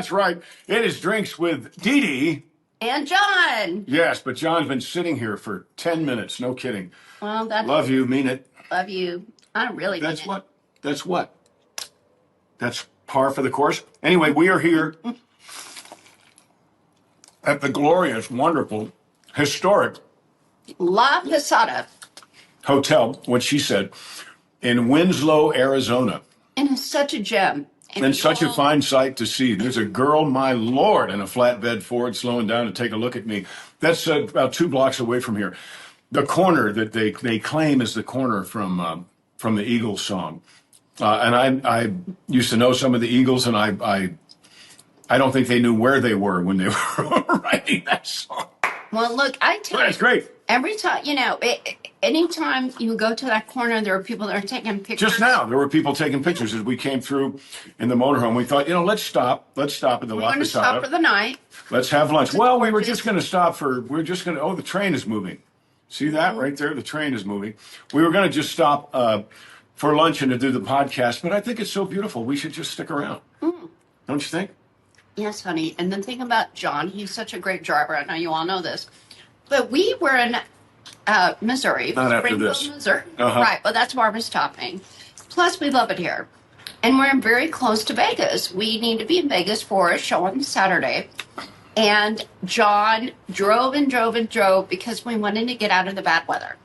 That's right. It is Drinks with Dee Dee. And John. Yes, but John's been sitting here for 10 minutes. No kidding. Well, that's Love you, mean it. love you. I don't really. That's what? That's what? That's par for the course. Anyway, we are here at the glorious, wonderful, historic La Posada. hotel, what she said, in Winslow, Arizona. And it's such a gem. And such a fine sight to see. There's a girl, my Lord, in a flatbed Ford slowing down to take a look at me. That's about 2 blocks away from here. The corner that they claim is the corner from the Eagles song. And I used to know some of the Eagles, and I don't think they knew where they were when they were writing that song. Well, look, I tell you. That's great. Every time, anytime you go to that corner, there are people that are taking pictures. Just now, there were people taking pictures as we came through in the motorhome. We thought, let's stop at the La Posada. We're going to stop for the night. Let's have lunch. Well, we were just going to stop the train is moving. See that right there? The train is moving. We were going to just stop for lunch and to do the podcast, but I think it's so beautiful. We should just stick around. Don't you think? Yes, honey. And the thing about John, he's such a great driver. I know you all know this. But we were in Missouri. Not after this. Missouri. Uh-huh. Right. Well, that's where we're stopping. Plus, we love it here. And we're very close to Vegas. We need to be in Vegas for a show on Saturday. And John drove and drove and drove because we wanted to get out of the bad weather.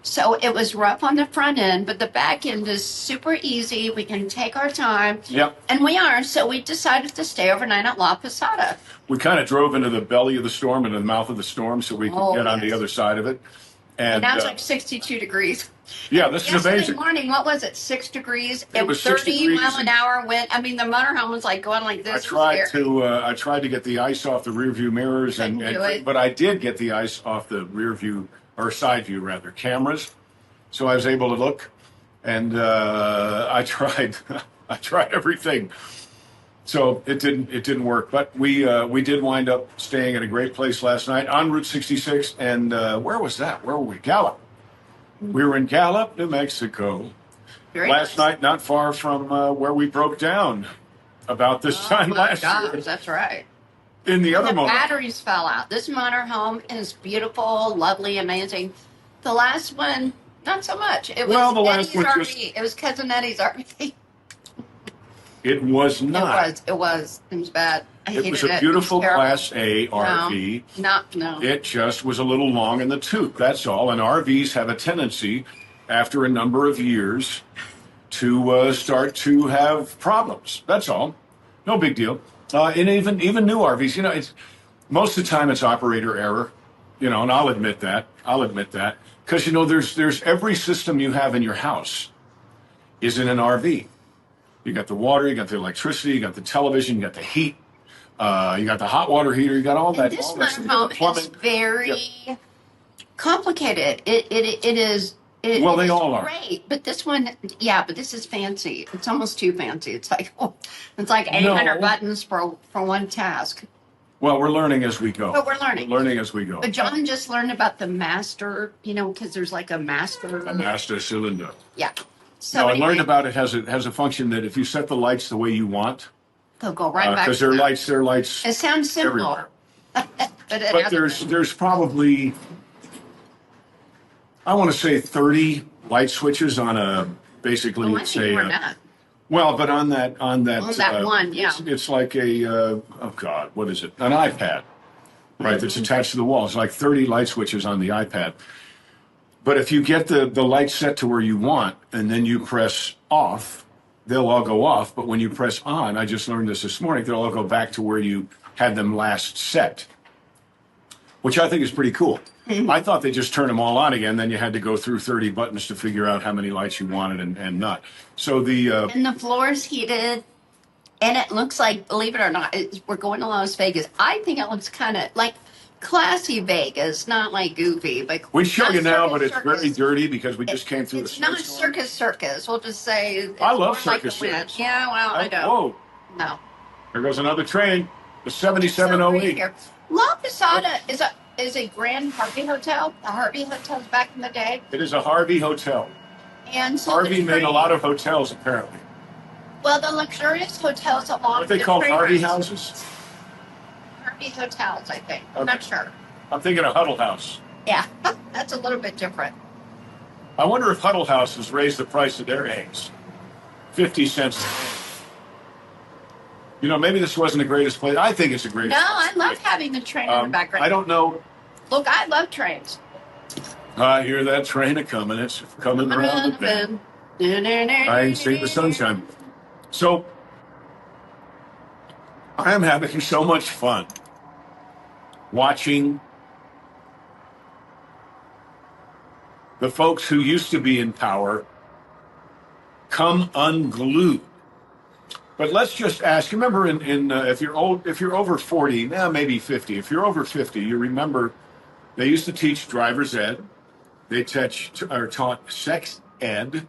So it was rough on the front end, but the back end is super easy. We can take our time. Yep. And we are. So we decided to stay overnight at La Posada. We kind of drove into the belly of the storm and the mouth of the storm so we could get on the other side of it. And now it's like 62 degrees. Yeah, this is amazing. Yesterday morning, what was it, 6 degrees? It was 30 degrees. mile an hour wind. I mean, the motorhome was like going like this. I tried to get the ice off the rear view mirrors, but I did get the ice off the rear view, or side view rather, cameras. So I was able to look, and I tried everything. So it didn't work, but we did wind up staying at a great place last night on Route 66. And where was that? Where were we? Gallup. We were in Gallup, New Mexico. Last night, not far from where we broke down about this time last year. That's right. In the other motorhome. Batteries fell out. This motorhome is beautiful, lovely, amazing. The last one, not so much. It was the last one RV. It was Cousin Eddie's RV. It was not. It was bad. It was a beautiful Class A RV. No. It just was a little long in the tooth, that's all. And RVs have a tendency, after a number of years, to start to have problems. That's all. No big deal. And even new RVs, it's most of the time it's operator error, and I'll admit that. Because, there's every system you have in your house is in an RV. You got the water, you got the electricity, you got the television, you got the heat, you got the hot water heater, you got all that. This motorhome is very complicated. It is. They all are. Great, but this one, but this is fancy. It's almost too fancy. It's like 800 buttons for one task. Well, we're learning as we go. But we're learning. But John just learned about the master, because there's like a master. A master cylinder. Yeah. So I learned about it has a function that if you set the lights the way you want, they'll go right back. Because they're lights. It sounds simple. but there's probably, I want to say 30 light switches on a basically it's a. But on that one, yeah. It's like a what is it? An iPad, right? That's attached to the wall. It's like 30 light switches on the iPad. But if you get the lights set to where you want, and then you press off, they'll all go off. But when you press on, I just learned this morning, they'll all go back to where you had them last set, which I think is pretty cool. Mm-hmm. I thought they just turned them all on again. Then you had to go through 30 buttons to figure out how many lights you wanted and not. So and the floor is heated, and it looks like, believe it or not, we're going to Las Vegas. I think it looks kind of like classy Vegas, not like goofy. But we show you now, but it's very dirty because we just came through the snowstorm. It's not circus. We'll just say. I love circus. Yeah, well, I don't. Whoa. No. There goes another train. The 7708. La Posada is a Grand Harvey Hotel. The Harvey Hotels back in the day. It is a Harvey Hotel. And so Harvey made a lot of hotels, apparently. Well, the luxurious hotels along What they the call train Harvey routes. houses? Harvey hotels, I think. I'm Okay. not sure. I'm thinking of Huddle House. Yeah, that's a little bit different. I wonder if Huddle House has raised the price of their eggs 50 cents. You know, maybe this wasn't the greatest place. I think it's the greatest. No, I love having the train in the background. I don't know. Look, I love trains. I hear that train a coming. It's coming around the bend. I ain't seen the sunshine. So I am having so much fun watching the folks who used to be in power come unglued. But let's just ask. You remember, if you're old, if you're over 40, now maybe 50. If you're over 50, you remember they used to teach driver's ed. They taught sex ed,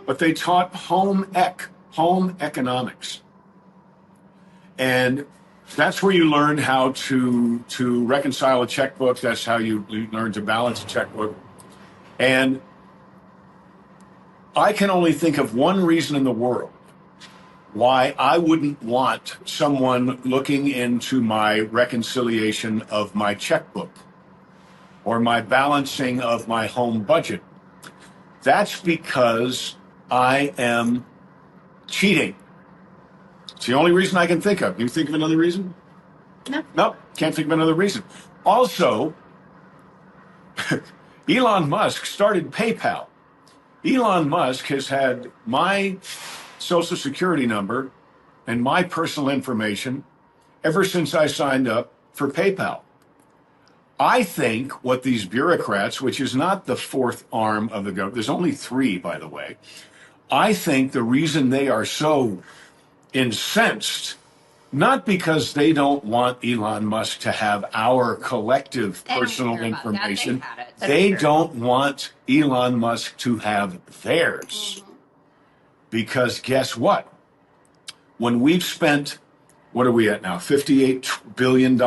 but they taught home economics, and that's where you learn how to reconcile a checkbook. That's how you learn to balance a checkbook. And I can only think of one reason in the world why I wouldn't want someone looking into my reconciliation of my checkbook or my balancing of my home budget. That's because I am cheating. It's the only reason I can think of. You think of another reason? No. No, can't think of another reason. Also, Elon Musk started PayPal. Elon Musk has had my Social Security number and my personal information ever since I signed up for PayPal. I think what these bureaucrats, which is not the fourth arm of the government, there's only three, by the way. I think the reason they are so incensed, not because they don't want Elon Musk to have our collective personal information, they don't want Elon Musk to have theirs. Because guess what? When we've spent, what are we at now? $58 billion.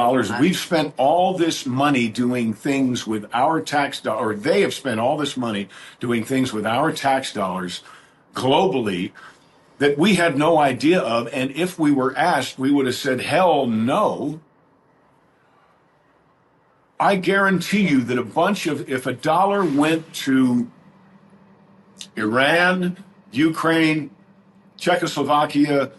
We've spent all this money doing things with our tax dollars, or they have spent all this money doing things with our tax dollars globally that we had no idea of. And if we were asked, we would have said, hell no. I guarantee you that if a dollar went to Iran, Ukraine, Czechoslovakia,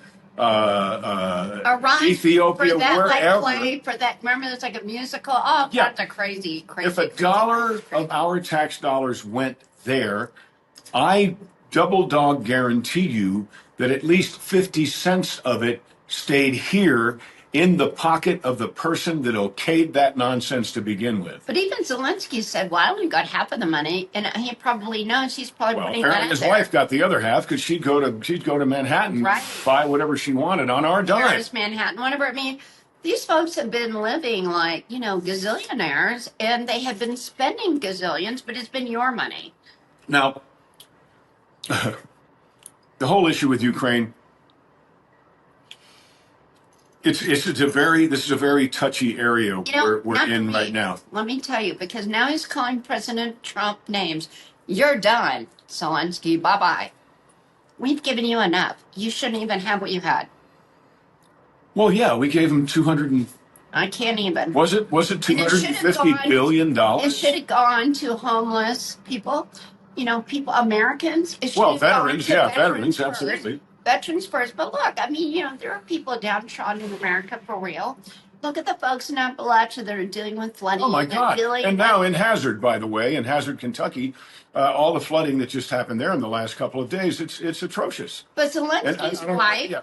Ethiopia, for that, wherever. for that, remember there's like a musical? Oh, yeah. That's a crazy. If a dollar of our tax dollars went there, I double dog guarantee you that at least 50 cents of it stayed here in the pocket of the person that okayed that nonsense to begin with. But even Zelensky said, well, I only got half of the money, and he probably knows he's probably putting that apparently his wife got the other half because she'd go to Manhattan, right, buy whatever she wanted on our dime. Paris, Manhattan, whatever. I mean, these folks have been living like, gazillionaires, and they have been spending gazillions, but it's been your money. Now, the whole issue with Ukraine, this is a very touchy area we're in right now. Let me tell you, because now he's calling President Trump names. You're done, Zelensky. Bye-bye. We've given you enough. You shouldn't even have what you had. Well, yeah, we gave him 200. I can't even. Was it $250 billion? It should have gone to homeless people. Americans. Veterans, veterans, absolutely. Veterans first. But look, there are people downtrodden in America for real. Look at the folks in Appalachia that are dealing with flooding. Oh, my God. And now in Hazard, by the way, in Hazard, Kentucky, all the flooding that just happened there in the last couple of days, it's atrocious. But Zelensky's wife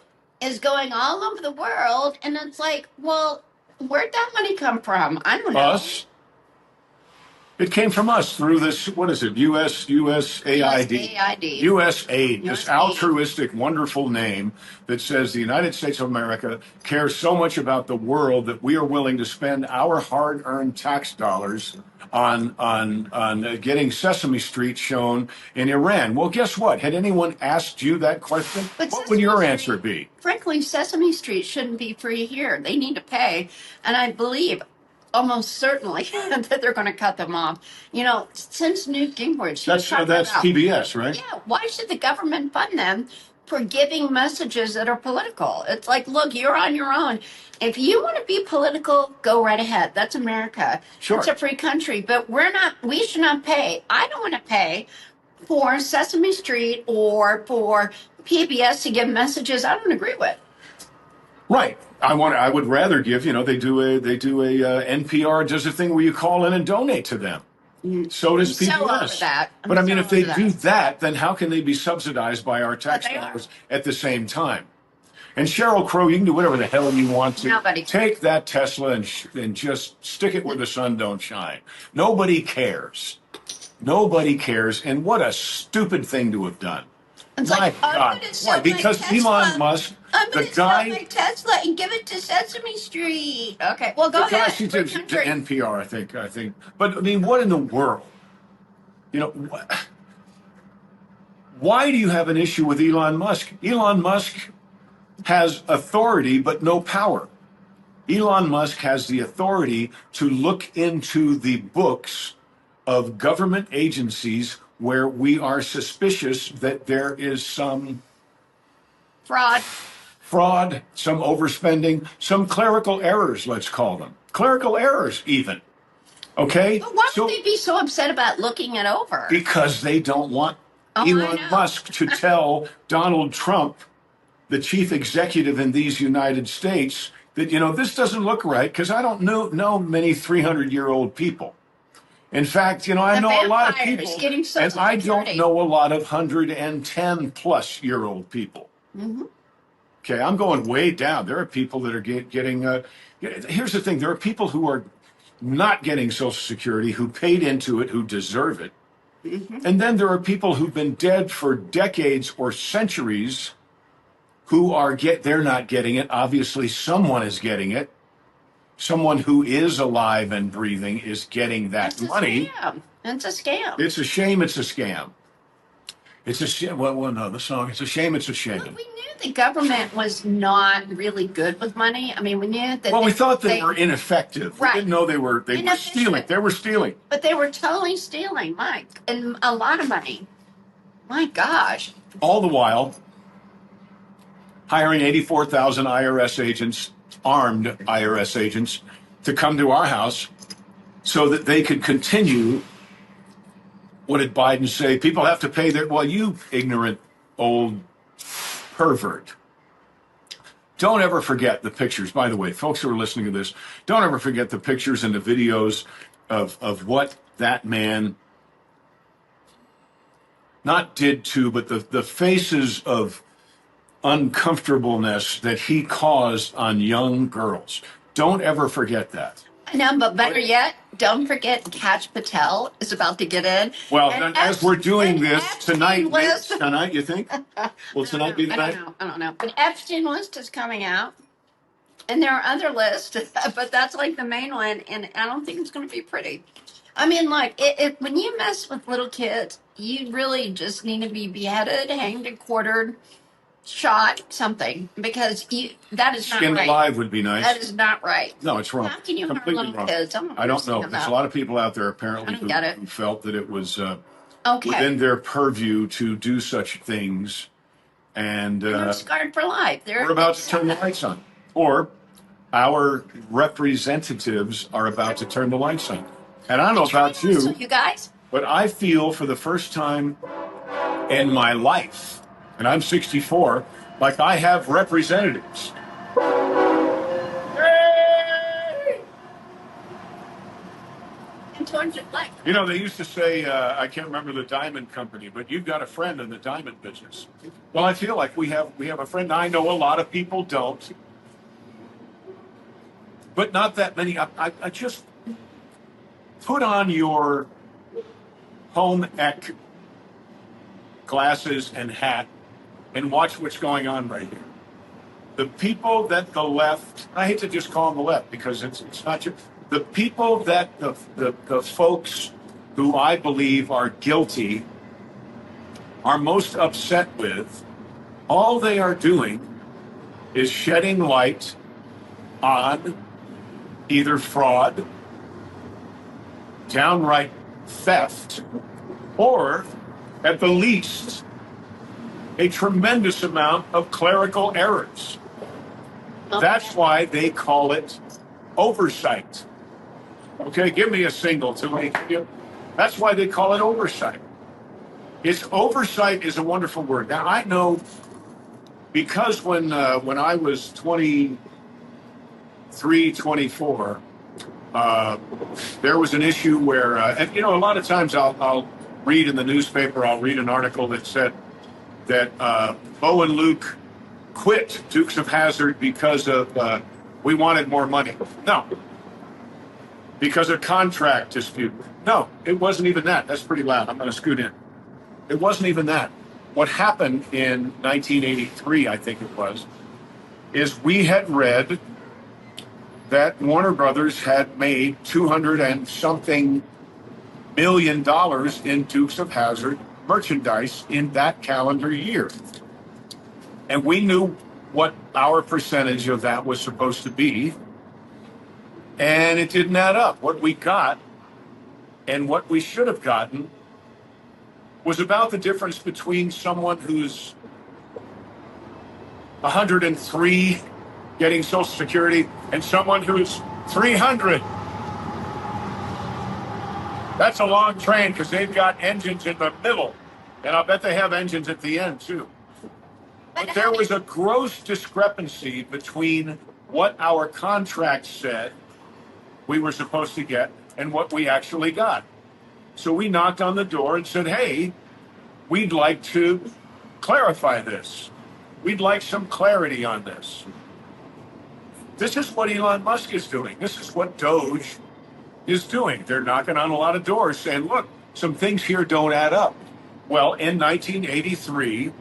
is going all over the world, and it's like, well, where'd that money come from? I don't know. Us. It came from us through this, what is it, USAID. USAID, this altruistic, wonderful name that says the United States of America cares so much about the world that we are willing to spend our hard-earned tax dollars on getting Sesame Street shown in Iran. Well, guess what? Had anyone asked you that question? What would your answer be? Frankly, Sesame Street shouldn't be free here. They need to pay, and I believe almost certainly that they're going to cut them off. Since Newt Gingrich, that's PBS, right? Yeah. Why should the government fund them? for giving messages that are political. It's like, look, you're on your own. If you want to be political, go right ahead. That's America. Sure. It's a free country, but we should not pay. I don't want to pay for Sesame Street or for PBS to give messages I don't agree with. Right. I would rather give, they do a NPR does a thing where you call in and donate to them. So does PBS. So over that. But I mean, if they do that, then how can they be subsidized by our taxpayers at the same time? And Sheryl Crow, you can do whatever the hell you want to. Nobody. Take that Tesla and just stick it where the sun don't shine. Nobody cares. Nobody cares. And what a stupid thing to have done. It's My like, God. Why? Because Elon Musk, I'm the going to guy. sell my Tesla and give it to Sesame Street. Okay, well, go ahead. She did to NPR, I think. But I mean, what in the world? Why do you have an issue with Elon Musk? Elon Musk has authority, but no power. Elon Musk has the authority to look into the books of government agencies where we are suspicious that there is some fraud, some overspending, some clerical errors, let's call them. Clerical errors, even. Okay? But why would they be so upset about looking it over? Because they don't want Elon Musk to tell Donald Trump, the chief executive in these United States, that, this doesn't look right because I don't know many 300-year-old people. In fact, I know a lot of people, and I don't know a lot of 110-plus-year-old people. Mm-hmm. Okay, I'm going way down. There are people that are getting. Here's the thing: there are people who are not getting Social Security, who paid into it, who deserve it, and then there are people who've been dead for decades or centuries, who they're not getting it. Obviously, someone is getting it. Someone who is alive and breathing is getting that money. It's a scam. It's a shame. It's a scam. It's a shame. Well, no, the song. It's a shame. It's a shame. Well, we knew the government was not really good with money. I mean, we knew that. Well, we thought they were ineffective. Right. We didn't know they were stealing. They were stealing. But they were totally stealing, Mike, and a lot of money. My gosh. All the while, hiring 84,000 IRS agents, armed IRS agents, to come to our house so that they could continue. What did Biden say? People have to pay their. Well, you ignorant old pervert. Don't ever forget the pictures. By the way, folks who are listening to this, don't ever forget the pictures and the videos of what that man not did to, but the faces of uncomfortableness that he caused on young girls. Don't ever forget that. I know, but better yet, don't forget Catch Patel is about to get in. Well, as we're doing this tonight, you think? Will tonight be the night? I don't know. But Epstein list is coming out. And there are other lists, but that's like the main one, and I don't think it's going to be pretty. I mean, like, when you mess with little kids, you really just need to be beheaded, hanged and quartered, shot, something, because that is not right. Skinned alive would be nice. That is not right. No, it's wrong. How can you Completely harm little wrong. kids? I don't know. There's a lot of people out there apparently who felt that it was within their purview to do such things, and they're scarred for life. We're about to turn the lights on, or our representatives are about to turn the lights on. And I don't know about you guys, but I feel for the first time in my life, and I'm 64, like I have representatives. Hey! They used to say, I can't remember the diamond company, but you've got a friend in the diamond business. Well, I feel like we have a friend. I know a lot of people don't, but not that many. I just put on your home ec glasses and hat and watch what's going on right here. The people that the left, I hate to just call them the left because it's not just, the people that the folks who I believe are guilty are most upset with, all they are doing is shedding light on either fraud, downright theft, or at the least, a tremendous amount of clerical errors. That's why they call it oversight. Okay, give me a single to me. That's why they call it oversight. Oversight is a wonderful word. Now, I know because when I was 23, 24, there was an issue where, and a lot of times I'll read in the newspaper, I'll read an article that said that Bo and Luke quit Dukes of Hazzard because of we wanted more money. No. Because of contract dispute. No, it wasn't even that. That's pretty loud. I'm going to scoot in. It wasn't even that. What happened in 1983, I think it was, is we had read that Warner Brothers had made 200 and something million dollars in Dukes of Hazzard merchandise in that calendar year. And we knew what our percentage of that was supposed to be. And it didn't add up. What we got and what we should have gotten was about the difference between someone who's 103 getting Social Security and someone who's 300. That's a long train because they've got engines in the middle. And I'll bet they have engines at the end, too. But there was a gross discrepancy between what our contract said we were supposed to get and what we actually got. So we knocked on the door and said, hey, we'd like to clarify this. We'd like some clarity on this. This is what Elon Musk is doing. This is what Doge is doing. They're knocking on a lot of doors saying, look, some things here don't add up. Well, in 1983,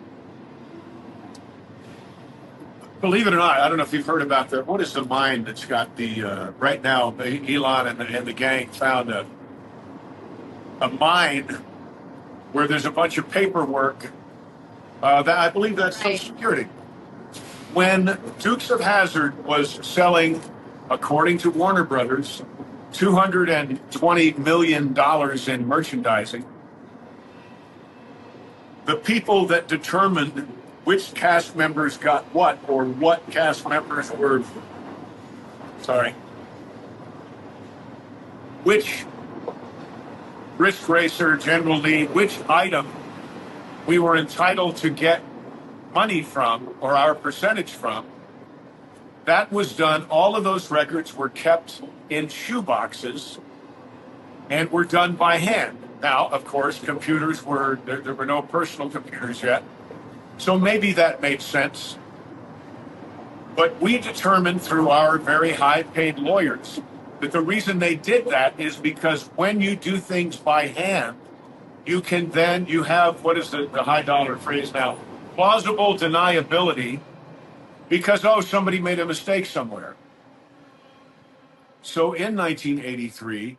believe it or not, I don't know if you've heard about what is the mine that's got the, right now, Elon and the gang found a mine where there's a bunch of paperwork that I believe that's Social Security. When Dukes of Hazzard was selling, according to Warner Brothers, $220 million in merchandising, the people that determined which cast members got what, or what cast members were, which risk racer, General Lee, which item we were entitled to get money from, or our percentage from, that was done. All of those records were kept in shoeboxes and were done by hand. Now, of course, computers there were no personal computers yet. So maybe that made sense. But we determined through our very high-paid lawyers that the reason they did that is because when you do things by hand, you have, what is the high-dollar phrase now? Plausible deniability, because, somebody made a mistake somewhere. So in 1983,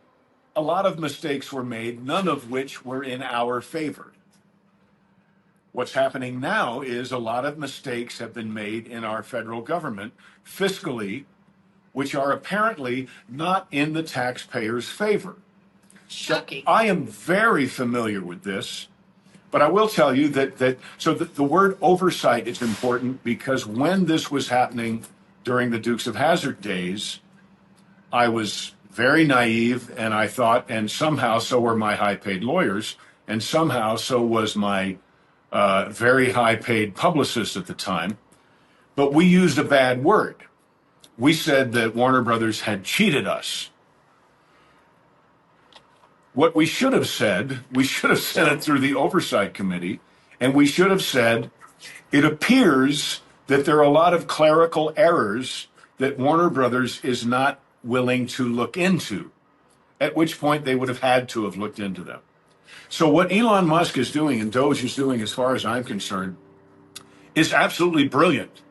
a lot of mistakes were made, none of which were in our favor. What's happening now is a lot of mistakes have been made in our federal government fiscally, which are apparently not in the taxpayer's favor. Shocking. So I am very familiar with this, but I will tell you that the word oversight is important because when this was happening during the Dukes of Hazzard days, I was very naive and I thought, and somehow so were my high-paid lawyers, and somehow so was my very high-paid publicist at the time, but we used a bad word. We said that Warner Brothers had cheated us. What we should have said it through the Oversight Committee, and we should have said, it appears that there are a lot of clerical errors that Warner Brothers is not willing to look into, at which point they would have had to have looked into them. So what Elon Musk is doing and Doge is doing, as far as I'm concerned, is absolutely brilliant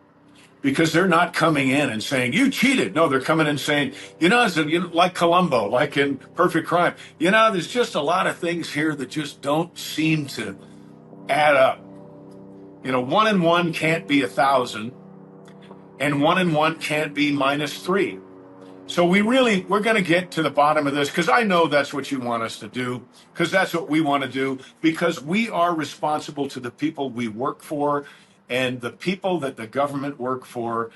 because they're not coming in and saying, you cheated. No, they're coming in saying, like Columbo, like in Perfect Crime, there's just a lot of things here that just don't seem to add up. 1 and 1 can't be 1,000, and 1 and 1 can't be -3. So we're going to get to the bottom of this, because I know that's what you want us to do, because that's what we want to do, because we are responsible to the people we work for, and the people that the government work for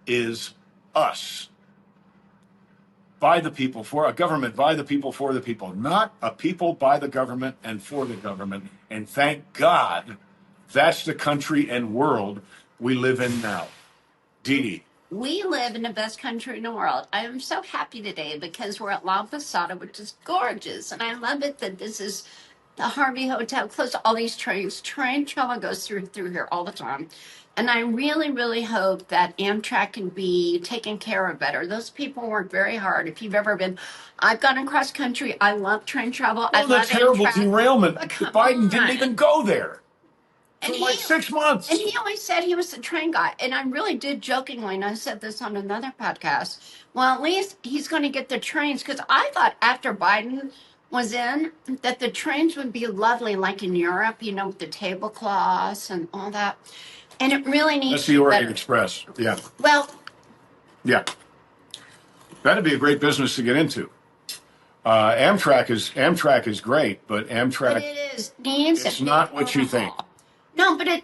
is us. By the people, for a government, by the people, for the people, not a people by the government and for the government. And thank God that's the country and world we live in now. Dee Dee. We live in the best country in the world. I am so happy today because we're at La Posada, which is gorgeous. And I love it that this is the Harvey Hotel, close to all these trains. Train travel goes through here all the time. And I really, really hope that Amtrak can be taken care of better. Those people work very hard. If you've ever been, I've gone across country. I love train travel. I love the terrible Amtrak. derailment. Biden didn't even go there for like 6 months. And he always said he was the train guy. And I really did jokingly, and I said this on another podcast, well, at least he's going to get the trains. Because I thought after Biden was in, that the trains would be lovely, like in Europe, with the tablecloths and all that. And it really needs That's the Orient Express. Yeah. Well. Yeah. That'd be a great business to get into. Amtrak is great, but Amtrak. But it is needs. It's not what you think. No, but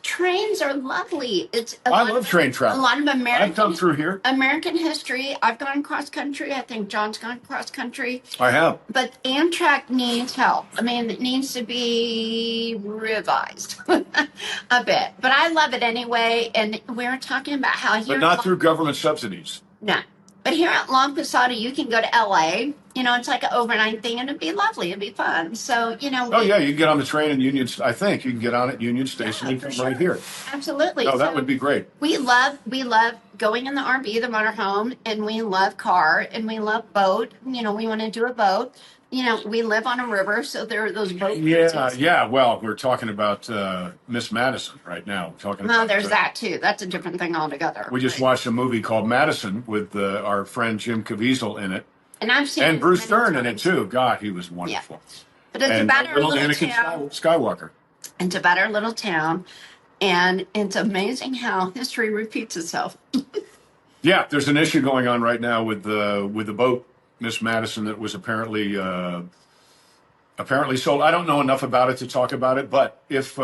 trains are lovely. I love train travel. A lot of American. I've come through here. American history. I've gone cross country. I think John's gone cross country. I have. But Amtrak needs help. I mean, it needs to be revised a bit. But I love it anyway. And we were talking about how here. But not through government subsidies. No. But here at La Posada, you can go to LA. It's like an overnight thing, and it'd be lovely. It'd be fun. So, Oh, yeah, you can get on the train in Union. I think you can get on at Union Station and come right here. Absolutely. No, that would be great. We love going in the RV, the motorhome, and we love car, and we love boat. We want to do a boat. We live on a river, so there are those boat cruises. Yeah. Well, we're talking about Miss Madison right now. There's that too. That's a different thing altogether. We just watched a movie called Madison with our friend Jim Caviezel in it. And I've seen and Bruce Dern in it too. God, he was wonderful. Yeah. But it's about our little Anakin town. Skywalker. It's about our little town, and it's amazing how history repeats itself. Yeah, there's an issue going on right now with the boat, Miss Madison, that was apparently sold. I don't know enough about it to talk about it, but if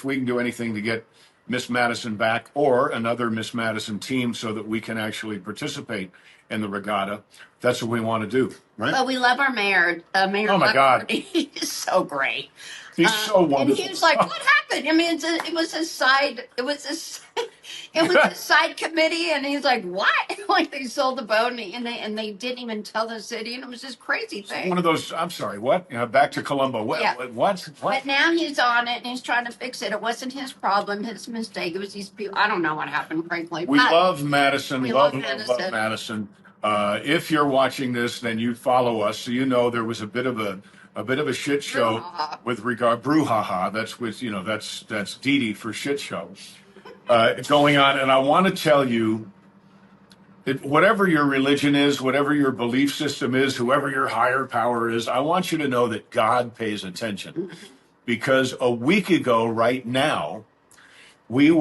we can do anything to get Miss Madison back or another Miss Madison team so that we can actually participate in the regatta, that's what we want to do, right? Well, we love our mayor. Mayor. Oh my God, he's so great. He's so wonderful. And he was like, "What happened?" I mean, it was a side. It was a side committee, and he's like, "What?" Like they sold the boat, and they didn't even tell the city, and it was this crazy thing. One of those. I'm sorry. What? Back to Colombo. What? Yeah. What? But now he's on it, and he's trying to fix it. It wasn't his problem, his mistake. It was these people. I don't know what happened, frankly. We love Madison. We love Madison. If you're watching this, then you follow us, so there was a bit of a shit show Brouhaha. with regard brouhaha. That's with that's Dee Dee for shit show going on, and I want to tell you, whatever your religion is, whatever your belief system is, whoever your higher power is, I want you to know that God pays attention, because a week ago, right now. There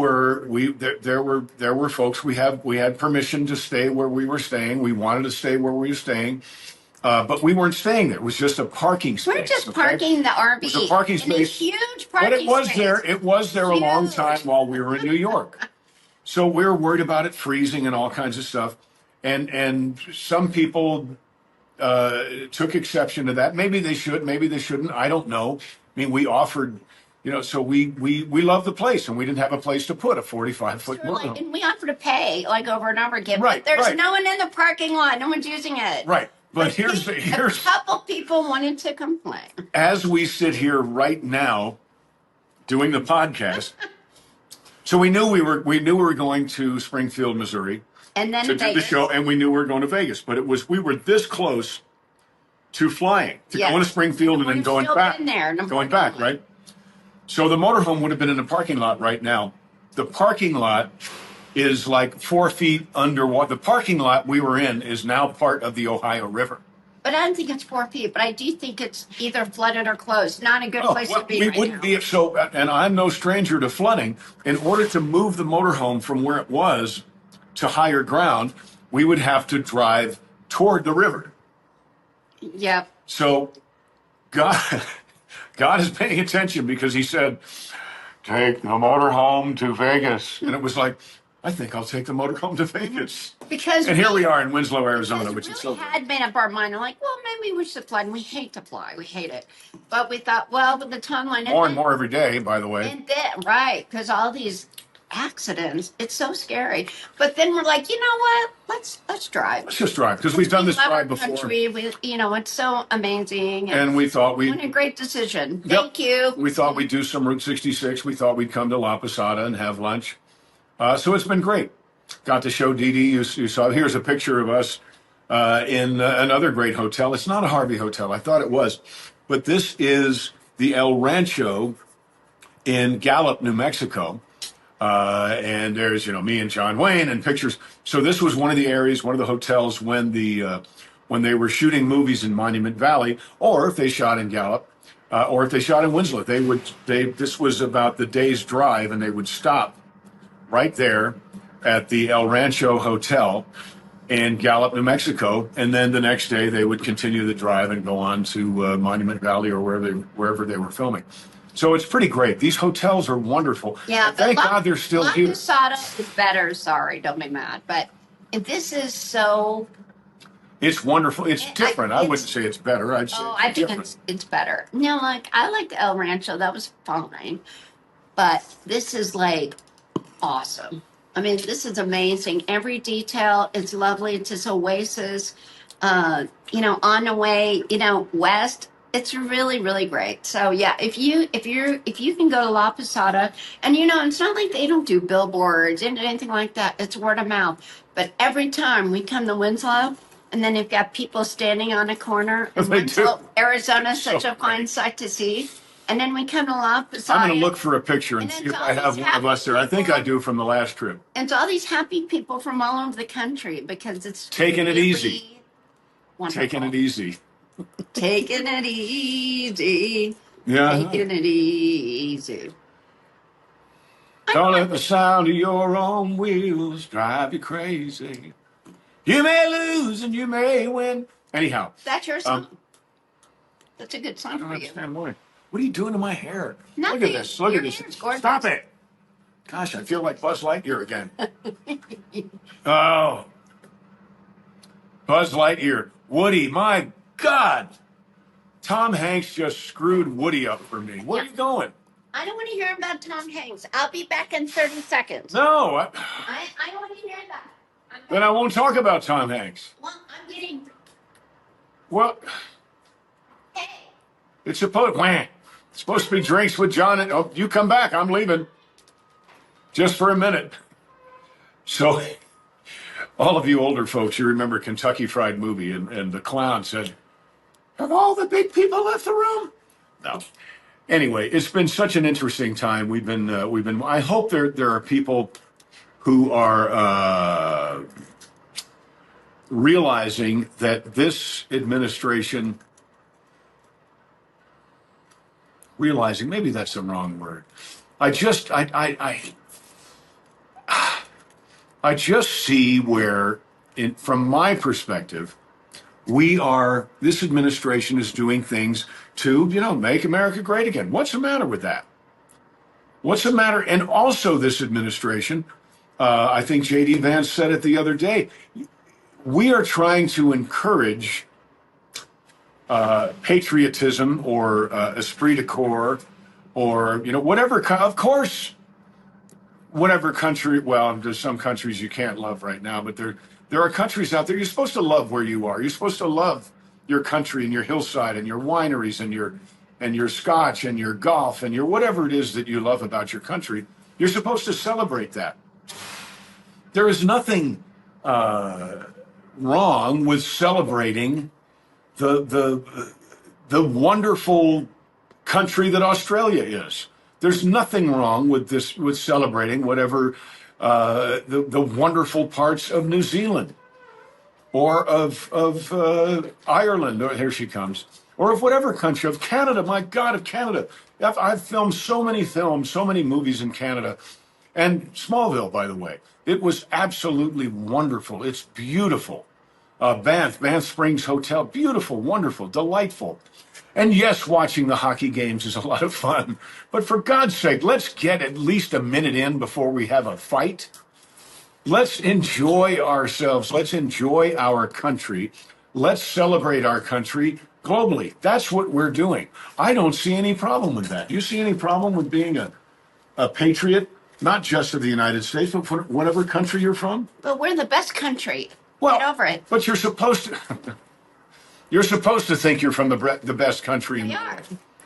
were folks. We had permission to stay where we were staying. We wanted to stay where we were staying, but we weren't staying there. It was just a parking space. We're just parking the RV. It was a parking space. Huge parking But it was space. there. It was there a long Huge. time while we were in New York. So we were worried about it freezing and all kinds of stuff. And some people took exception to that. Maybe they should. Maybe they shouldn't. I don't know. I mean, we offered. So we love the place, and we didn't have a place to put a 45-foot motorhome. And we offer to pay over and over again. Right, But there's right. no one in the parking lot. No one's using it. Right. But a couple people wanted to complain. As we sit here right now doing the podcast, so we knew we were going to Springfield, Missouri, And then to do the show, and we knew we were going to Vegas. But we were this close to flying, to going to Springfield and then going back. Going back, right? So the motorhome would have been in the parking lot right now. The parking lot is like 4 feet underwater. The parking lot we were in is now part of the Ohio River. But I don't think it's 4 feet. But I do think it's either flooded or closed. Not a good place to be. We wouldn't be so. And I'm no stranger to flooding. In order to move the motorhome from where it was to higher ground, we would have to drive toward the river. Yep. So God, God is paying attention because he said, take the motorhome to Vegas. And it was like, I think I'll take the motorhome to Vegas. And here we are in Winslow, Arizona, which is so good. We had made up our mind. I'm like, well, maybe we should fly. And we hate to fly. We hate it. But we thought, well, with the timeline. More and more every day, by the way. And then, right, because all these accidents, it's so scary. But then we're like, you know what? Let's drive. Let's just drive, because we've done this drive before. Country, it's so amazing. And we thought what a great decision. Thank you. We thought we'd do some Route 66. We thought we'd come to La Posada and have lunch. So it's been great. Got to show Dee Dee. You saw. Here's a picture of us in another great hotel. It's not a Harvey Hotel. I thought it was, but this is the El Rancho in Gallup, New Mexico. And there's me and John Wayne and pictures. So this was one of the areas, one of the hotels when they were shooting movies in Monument Valley, or if they shot in Gallup, or if they shot in Winslow. This was about the day's drive, and they would stop right there at the El Rancho Hotel in Gallup, New Mexico, and then the next day they would continue the drive and go on to Monument Valley or wherever they were filming. So it's pretty great. These hotels are wonderful. Yeah, thank God they're still here. La Posada is better. Sorry, don't be mad, but this is so. It's wonderful. It's different. I wouldn't say it's better. I'd say I think it's better. No, I liked El Rancho. That was fine, but this is like awesome. I mean, this is amazing. Every detail is lovely. It's this oasis, on the way, west. It's really, really great. So yeah, if you can go to La Posada, and it's not like they don't do billboards and anything like that. It's word of mouth. But every time we come to Winslow, and then you've got people standing on a corner. And Winslow, Arizona is such a fine sight to see. And then we come to La Posada. I'm going to look for a picture and see if I have one of us there. I think I do from the last trip. And it's all these happy people from all over the country because it's taking it easy. Taking it easy. Taking it easy. Yeah. Taking it easy. Don't let the sound of your own wheels drive you crazy. You may lose and you may win. Anyhow. That's your song. That's a good song for you. I don't understand why. What are you doing to my hair? Nothing. Look at this. Look at this. Stop it. Gosh, I feel like Buzz Lightyear again. Oh. Buzz Lightyear. Woody, my God. Tom Hanks just screwed Woody up for me. Where are you going? I don't want to hear about Tom Hanks. I'll be back in 30 seconds. No. I don't want to hear that. Then I won't talk about Tom Hanks. Well, I'm getting... What? Hey. It's supposed to be drinks with John. And you come back. I'm leaving. Just for a minute. So, all of you older folks, you remember Kentucky Fried Movie, and the clown said, "Have all the big people left the room?" No. Anyway, it's been such an interesting time. We've been. I hope there are people who are realizing that this administration. Realizing, maybe that's the wrong word. I just see where, from my perspective, this administration is doing things to, make America great again. What's the matter with that? What's the matter? And also this administration, I think J.D. Vance said it the other day, we are trying to encourage patriotism or esprit de corps or, whatever, of course, whatever country, well, there's some countries you can't love right now, but there are countries out there you're supposed to love where you are. You're supposed to love your country and your hillside and your wineries and your scotch and your golf and your whatever it is that you love about your country. You're supposed to celebrate that. There is nothing wrong with celebrating the wonderful country that Australia is. There's nothing wrong with celebrating whatever the wonderful parts of New Zealand or of Ireland. Here she comes. Or of whatever country, of Canada. My God, of Canada. I've filmed so many films, so many movies in Canada. And Smallville, by the way, it was absolutely wonderful. It's beautiful. Banff Springs Hotel, beautiful, wonderful, delightful. And yes, watching the hockey games is a lot of fun. But for God's sake, let's get at least a minute in before we have a fight. Let's enjoy ourselves. Let's enjoy our country. Let's celebrate our country globally. That's what we're doing. I don't see any problem with that. You see any problem with being a patriot, not just of the United States, but for whatever country you're from? But we're the best country. Well, get over it. But you're supposed to. You're supposed to think you're from the best country in the world.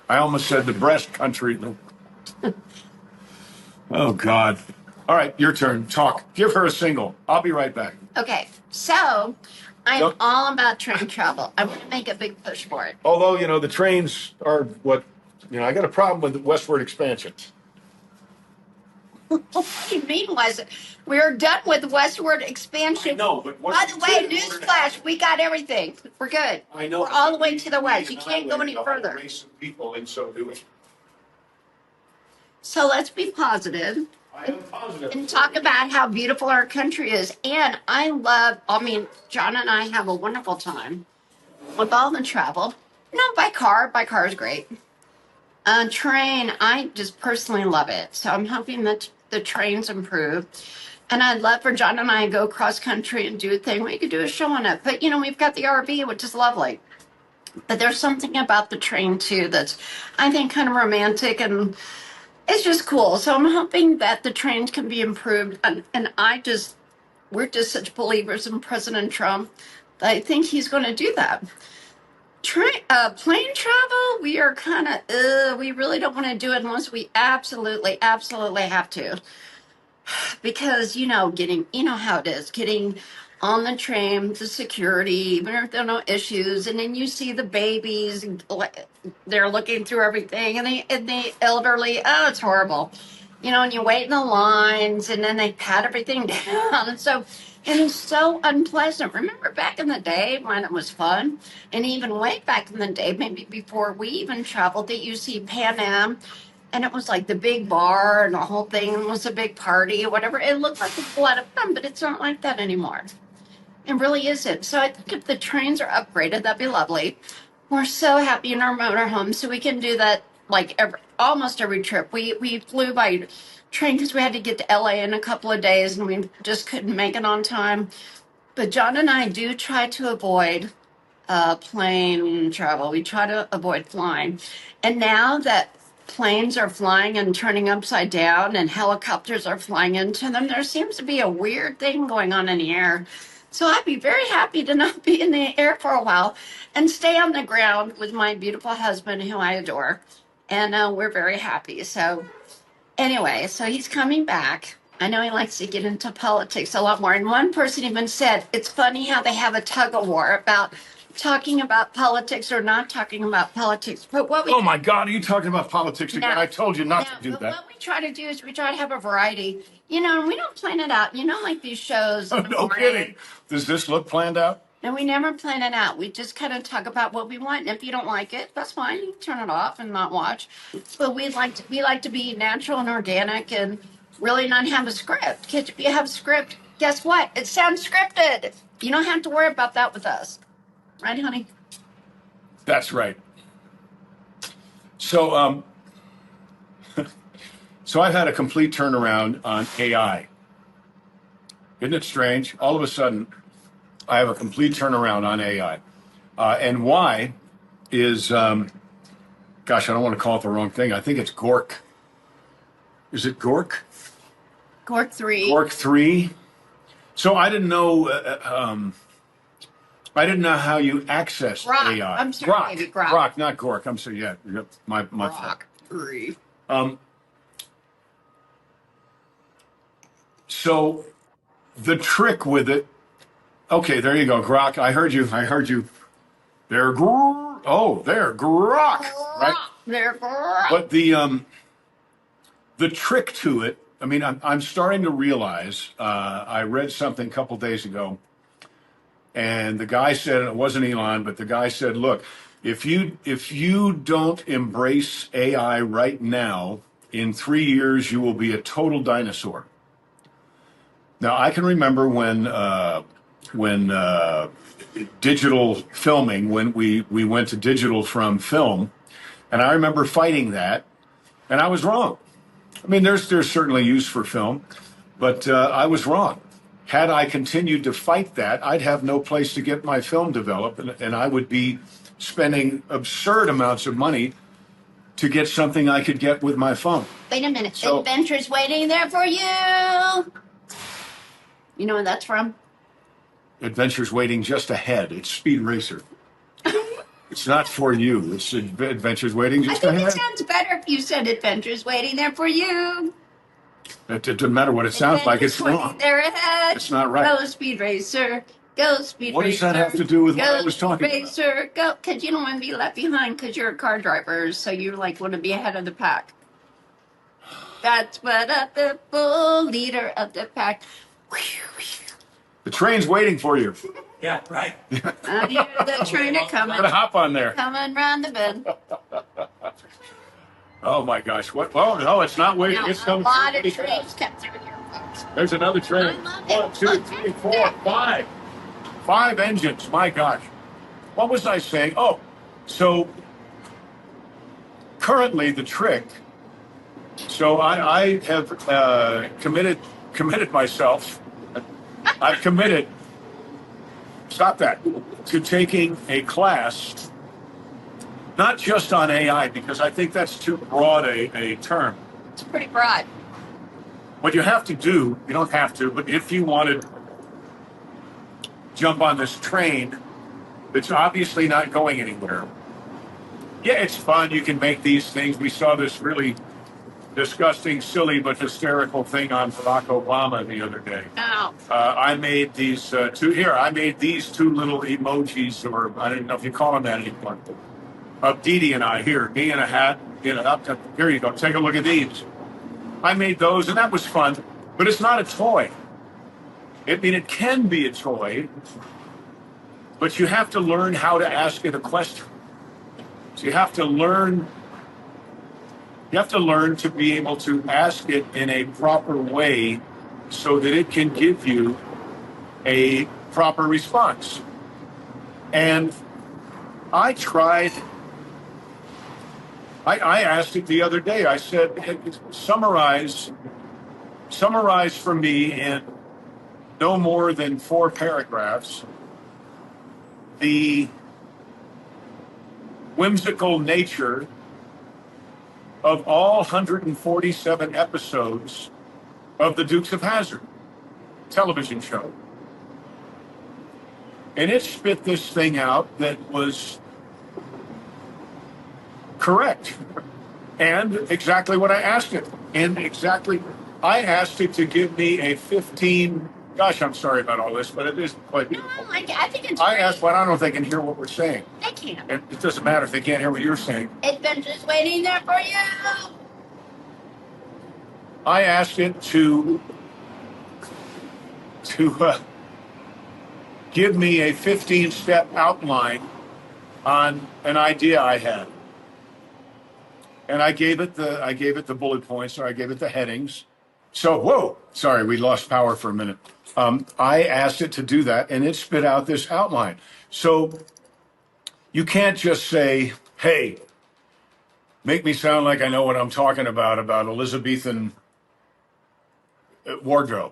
I almost said the breast country. Oh, God. All right, your turn. Talk. Give her a single. I'll be right back. Okay, so I'm all about train travel. I want to make a big push for it. Although, the trains are what, I got a problem with the westward expansion. What do you mean, we're done with westward expansion. No, but what? By the way, newsflash, we got everything. We're good. I know. We're all the way to the west. You can't go any further. Race of people in so doing. So let's be positive. I am positive. And talk about how beautiful our country is. And John and I have a wonderful time with all the travel. By car. By car is great. Train, I just personally love it. So I'm hoping that the trains improve. And I'd love for John and I to go cross country and do a thing. We could do a show on it. But, we've got the RV, which is lovely. But there's something about the train, too, that's, I think, kind of romantic. And it's just cool. So I'm hoping that the trains can be improved. And we're just such believers in President Trump that I think he's going to do that. Plane travel, we are kind of, we really don't want to do it unless we absolutely have to. Because, getting, how it is, getting on the train, the security, even if there are no issues, and then you see the babies, and they're looking through everything, and the elderly, oh, it's horrible. And you wait in the lines, and then they pat everything down, and it's so unpleasant. Remember back in the day when it was fun? And even way back in the day, maybe before we even traveled, that you see Pan Am, and it was like the big bar, and the whole thing was a big party or whatever. It looked like a lot of fun, but it's not like that anymore. It really isn't. So I think if the trains are upgraded, that'd be lovely. We're so happy in our motorhome, so we can do that like almost every trip. We flew by train because we had to get to LA in a couple of days, and we just couldn't make it on time. But John and I do try to avoid plane travel. We try to avoid flying. And now that planes are flying and turning upside down and helicopters are flying into them, there seems to be a weird thing going on in the air. So I'd be very happy to not be in the air for a while and stay on the ground with my beautiful husband, who I adore. And we're very happy. So anyway, so he's coming back. I know he likes to get into politics a lot more. And one person even said, it's funny how they have a tug of war about talking about politics or not talking about politics. But oh my God, are you talking about politics again? I told you not to do that. What we try to do is we try to have a variety. And we don't plan it out. Like these shows. Oh, no kidding. Does this look planned out? And we never plan it out. We just kind of talk about what we want. And if you don't like it, that's fine. You can turn it off and not watch. But we like to be natural and organic and really not have a script. Because if you have a script, guess what? It sounds scripted. You don't have to worry about that with us. Right, honey? That's right. So, so I've had a complete turnaround on AI. Isn't it strange? All of a sudden, I have a complete turnaround on AI. And why is, gosh, I don't want to call it the wrong thing. I think it's Gork. Is it Gork? Gork 3. Gork 3. So I didn't know. I didn't know how you access Grok. AI. I'm sorry, maybe Grok. Grok, not Gork. I'm sorry. Yeah, my Grok 3. So the trick with it. Okay, there you go, Grok. I heard you. They're Grok. Right? They're Grok. But the trick to it. I mean, I'm starting to realize. I read something a couple days ago. And the guy said, and it wasn't Elon, but the guy said, look, if you don't embrace AI right now in 3 years you will be a total dinosaur. Now, I can remember when digital filming, when we went to digital from film, and I remember fighting that, and I was wrong. I mean, there's certainly use for film, but I was wrong. Had I continued to fight that, I'd have no place to get my film developed, and I would be spending absurd amounts of money to get something I could get with my phone. Wait a minute. So, Adventure's waiting there for you. You know where that's from? Adventure's waiting just ahead. It's Speed Racer. It's not for you. It's Adventure's waiting just ahead. I think it sounds better if you said Adventure's waiting there for you. It doesn't matter what it sounds like. It's wrong. There ahead. It's not right. Go Speed Racer. Go Speed Racer. What does that have to do with what I was talking about? Go Speed Racer. Go, because you don't want to be left behind because you're a car driver, so you like want to be ahead of the pack. That's what the full leader of the pack. The train's waiting for you. Yeah, right. I hear the train coming. Gotta hop on there. Coming round the bend. Oh my gosh! What? Oh no, it's not waiting. Now, It's a coming. lot of trains come through here, folks. There's another train. 1, 2, 3, 4, 5. 5 engines. My gosh. What was I saying? Oh, so currently the trick. So I have committed myself. I've committed. Stop that. To taking a class, not just on AI, because I think that's too broad a term. It's pretty broad. What you have to do, you don't have to, but if you want to jump on this train that's obviously not going anywhere, yeah, it's fun. You can make these things. We saw this really disgusting, silly, but hysterical thing on Barack Obama the other day. Oh. I made these I made these 2 little emojis, or I don't know if you call them that anymore, of Dee Dee and I. Here, me in a hat, here you go. Take a look at these. I made those, and that was fun, but it's not a toy. It can be a toy, but you have to learn how to ask it a question. So you have to learn to be able to ask it in a proper way so that it can give you a proper response. And I asked it the other day. I said, summarize for me in no more than 4 paragraphs the whimsical nature of all 147 episodes of the Dukes of Hazzard television show. And it spit this thing out that was correct and exactly what I asked it. And I asked it to give me a 15. Gosh, I'm sorry about all this, but it is quite beautiful. No, I think it's I asked, but I don't know if they can hear what we're saying. They can. And it doesn't matter if they can't hear what you're saying. Adventure's waiting there for you. I asked it to give me a 15-step outline on an idea I had. And I gave it the bullet points, or I gave it the headings. So, whoa, sorry, we lost power for a minute. I asked it to do that, and it spit out this outline. So you can't just say, hey, make me sound like I know what I'm talking about Elizabethan wardrobe.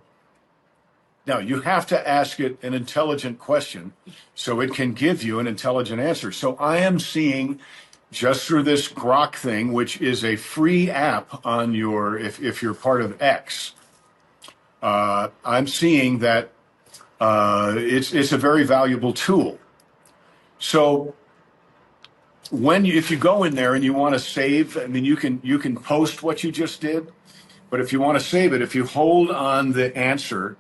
Now, you have to ask it an intelligent question so it can give you an intelligent answer. So I am seeing, just through this Grok thing, which is a free app on your, if you're part of X, I'm seeing that it's a very valuable tool. So if you go in there and you want to save, I mean, you can post what you just did, but if you want to save it, if you hold on the answer,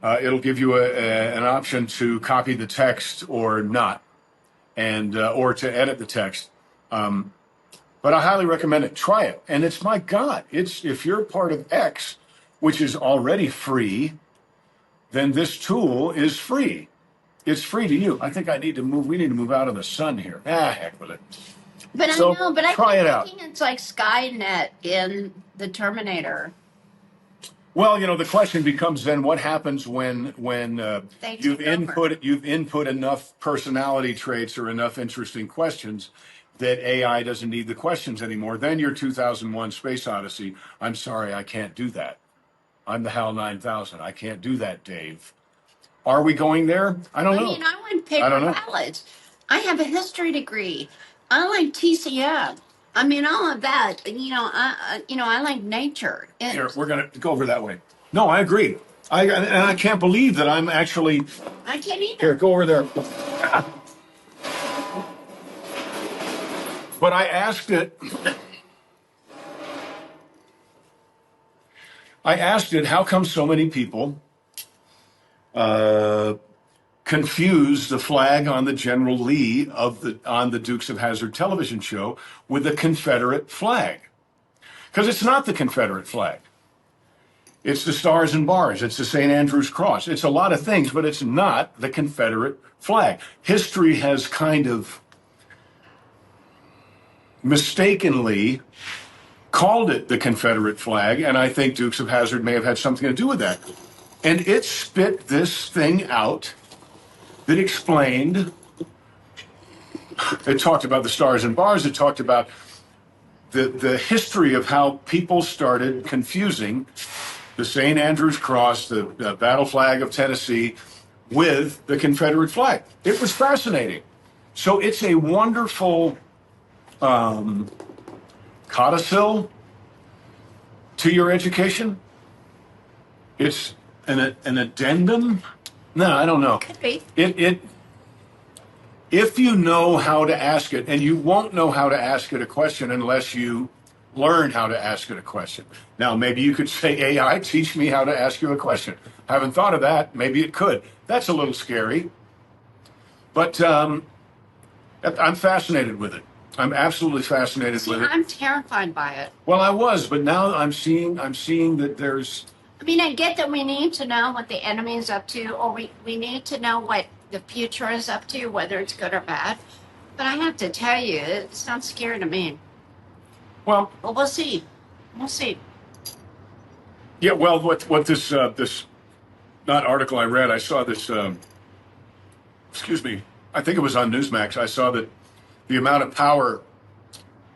it'll give you an option to copy the text or not, and or to edit the text. But I highly recommend it. Try it. And it's, my God, if you're part of X, which is already free, then this tool is free. It's free to you. I think we need to move out of the sun here. Heck with it. But So I know, but I try keep it out. thinking it's like Skynet in the Terminator. Well, the question becomes then what happens when They you've take over. input enough personality traits or enough interesting questions that AI doesn't need the questions anymore. Then your 2001 Space Odyssey. I'm sorry, I can't do that. I'm the HAL 9000. I can't do that, Dave. Are we going there? I don't I know. mean, I want I paper don't know. ballots. I have a history degree. I like TCM. I mean, all of that. I like nature. Here, we're going to go over that way. No, I agree. I can't believe that I'm actually I can't either. here. Go over there. But I asked it. I asked it, how come so many people confuse the flag on the General Lee on the Dukes of Hazzard television show with the Confederate flag? Because it's not the Confederate flag. It's the Stars and Bars. It's the St. Andrew's Cross. It's a lot of things, but it's not the Confederate flag. History has kind of mistakenly called it the Confederate flag, and I think Dukes of Hazzard may have had something to do with that. And it spit this thing out that explained, it talked about the Stars and Bars, it talked about the history of how people started confusing the St. Andrew's Cross, the battle flag of Tennessee, with the Confederate flag. It was fascinating. So it's a wonderful codicil to your education. It's an addendum. No, I don't know. Could be. If you know how to ask it, and you won't know how to ask it a question unless you learn how to ask it a question. Now, maybe you could say, AI, teach me how to ask you a question. Haven't thought of that. Maybe it could. That's a little scary. But I'm fascinated with it. I'm absolutely fascinated with it. I'm terrified by it. Well, I was, but now I'm seeing that there's. I mean, I get that we need to know what the enemy is up to, or we need to know what the future is up to, whether it's good or bad. But I have to tell you, it's not scary to me. Well, we'll see. We'll see. Yeah, well, what this not article I read, I saw this. Excuse me, I think it was on Newsmax. I saw that the amount of power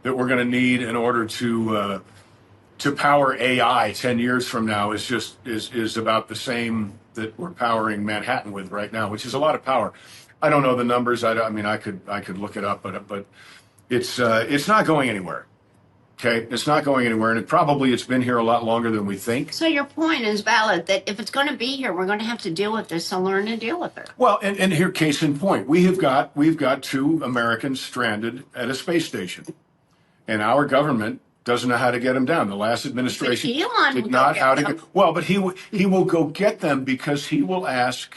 that we're going to need in order to power AI 10 years from now is about the same that we're powering Manhattan with right now, which is a lot of power. I don't know the numbers. I mean, I could look it up, but it's not going anywhere. Okay, it's not going anywhere, and it's been here a lot longer than we think. So your point is valid that if it's going to be here, we're going to have to deal with this and learn to deal with it. Well, and here, case in point, we've got 2 Americans stranded at a space station, and our government doesn't know how to get them down. The last administration did not how to get. Well, but he will go get them because he will ask.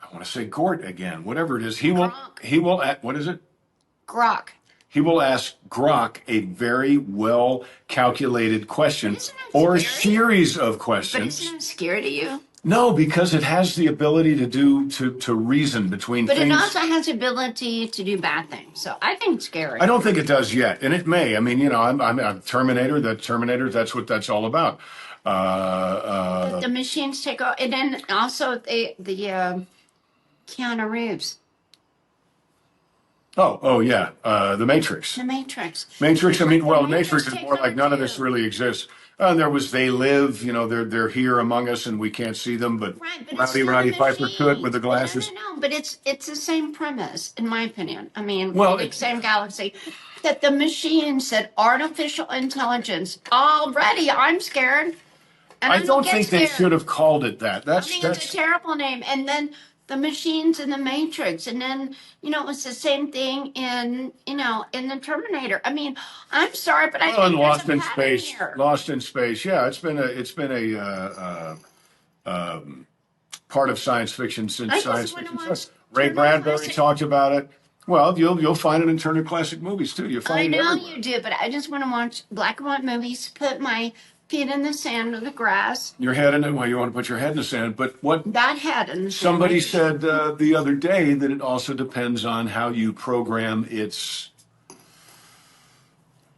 I want to say Gort again, whatever it is. He will. What is it? Grok. He will ask Grok a very well calculated question or a series of questions. But isn't it scary to you? No, because it has the ability to reason between things. But it also has the ability to do bad things. So I think it's scary. I don't think it does yet, and it may. I mean, I'm a Terminator. That's what that's all about. The machines take over, and then also the Keanu Reeves. Oh yeah, the Matrix. The Matrix. Matrix. I mean, well, Matrix is more like none of this really exists. There was They Live. They're here among us, and we can't see them. But Roddy Piper could with the glasses. No, but it's the same premise, in my opinion. I mean, the same galaxy. That the machine said artificial intelligence already. I'm scared. And I don't think they should have called it that. That's a terrible name. And then the machines in the Matrix, and then it was the same thing in the Terminator. I mean, I'm sorry, but I think Lost in Space. Here. Lost in Space. Yeah, it's been a part of science fiction since science fiction. Ray Bradbury talked about it. Well, you'll find it in Turner Classic Movies too. You find I know you do, but I just want to watch black and white movies. Put my feet in the sand or the grass. Your head in it? Well, you want to put your head in the sand, but what? That head in the sand. Somebody said the other day that it also depends on how you program its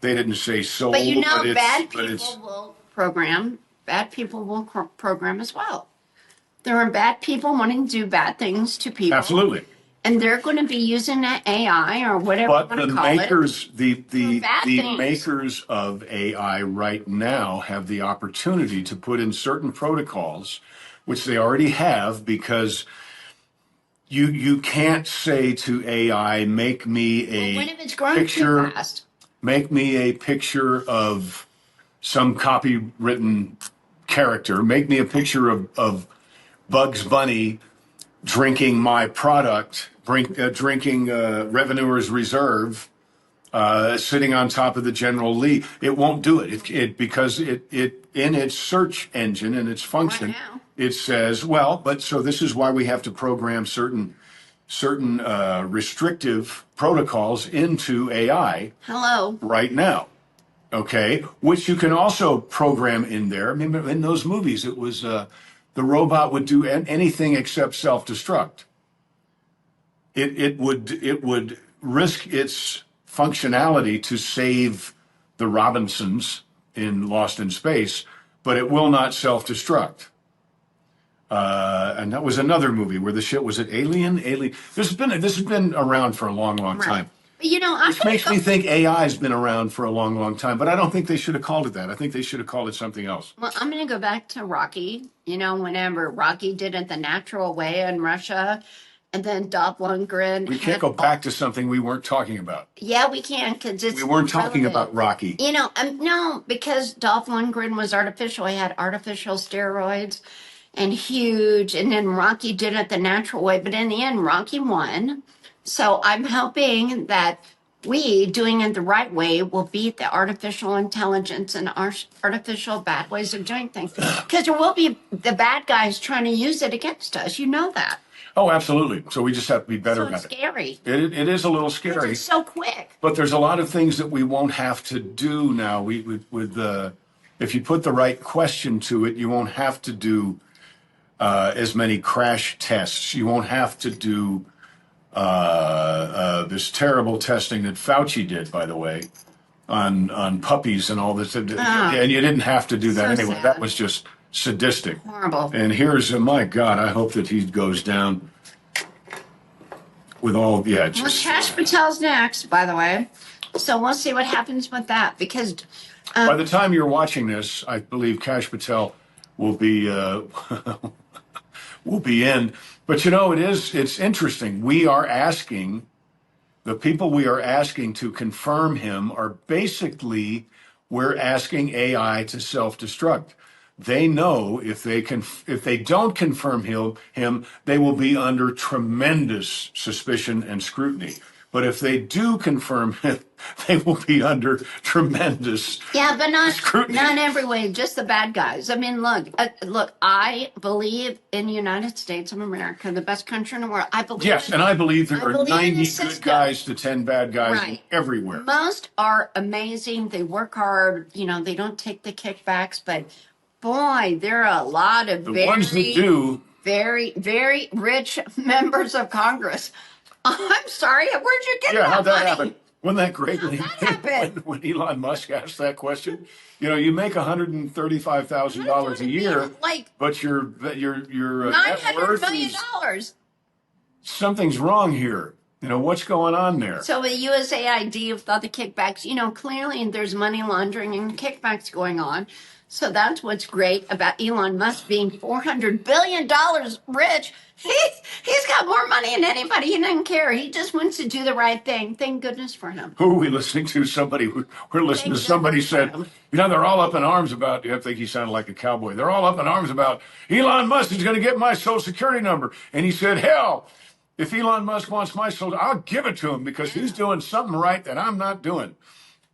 They didn't say soul, But you know, but bad it's people will program. Bad people will program as well. There are bad people wanting to do bad things to people. absolutely. And they're going to be using that AI or whatever But you want the to call makers, it. the bad things. makers of AI right now have the opportunity to put in certain protocols, which they already have, because you can't say to AI, make me Well, when a if it's growing picture, too fast? make me a picture of some copywritten character, make me a picture of Bugs Bunny drinking my product, drinking Revenuer's Reserve, sitting on top of the General Lee. It won't do it, because it in its search engine and its function, Right now. it says, well, but so this is why we have to program certain restrictive protocols into AI Hello. right now. Okay, which you can also program in there. Remember, in those movies, it was the robot would do anything except self-destruct. It would risk its functionality to save the Robinsons in Lost in Space, but it will not self-destruct. And that was another movie where the shit was it Alien. This has been around for a long, long time. Right. But you know, Which makes me think AI has been around for a long, long time, but I don't think they should have called it that. I think they should have called it something else. Well, I'm going to go back to Rocky. You know, whenever Rocky did it the natural way in Russia, and then Dolph Lundgren. We can't go back to something we weren't talking about. Yeah, we can, because it's. We weren't talking about Rocky. You know, no, because Dolph Lundgren was artificial. He had artificial steroids and huge, and then Rocky did it the natural way. But in the end, Rocky won. So I'm hoping that we, doing it the right way, will beat the artificial intelligence and our artificial bad ways of doing things. Because there will be the bad guys trying to use it against us. You know that. Oh, absolutely. So we just have to be better So it's at it. scary. It is a little 'Cause scary. it's so quick. But there's a lot of things that we won't have to do now. If you put the right question to it, you won't have to do as many crash tests. You won't have to do this terrible testing that Fauci did, by the way, on puppies and all this. And you didn't have to do that So anyway. sad. That was just sadistic. Horrible. And here's, my God, I hope that he goes down with all, Well, just. Cash Patel's next, by the way. So we'll see what happens with that, because By the time you're watching this, I believe Cash Patel will be will be in. But you know, it's interesting. The people we are asking to confirm him are basically, we're asking AI to self-destruct. They know if they don't confirm him, they will be under tremendous suspicion and scrutiny. But if they do confirm him, they will be under tremendous but not scrutiny. not every way, just the bad guys. I mean, look. I believe in the United States of America, the best country in the world. I believe. Yes, and I believe there I are believe in 90 the good system. guys to 10 bad guys Right. everywhere. Most are amazing. They work hard. You know, they don't take the kickbacks, but boy, there are a lot of The ones that do, very, very rich members of Congress. I'm sorry, where'd you get how'd that money? happen? Wasn't that great How'd that happen? when Elon Musk asked that question? You know, you make $135,000 a year, but your net $900 worth million. is, something's wrong here. You know, what's going on there? So the USAID, without the kickbacks, you know, clearly there's money laundering and kickbacks going on. So that's what's great about Elon Musk being $400 billion rich. He's got more money than anybody. He doesn't care. He just wants to do the right thing. Thank goodness for him. Who are we listening to? We're listening to somebody said, you know, they're all up in arms about, I think he sounded like a cowboy. They're all up in arms about Elon Musk is going to get my social security number. And he said, hell, if Elon Musk wants my social, I'll give it to him because he's doing something right that I'm not doing.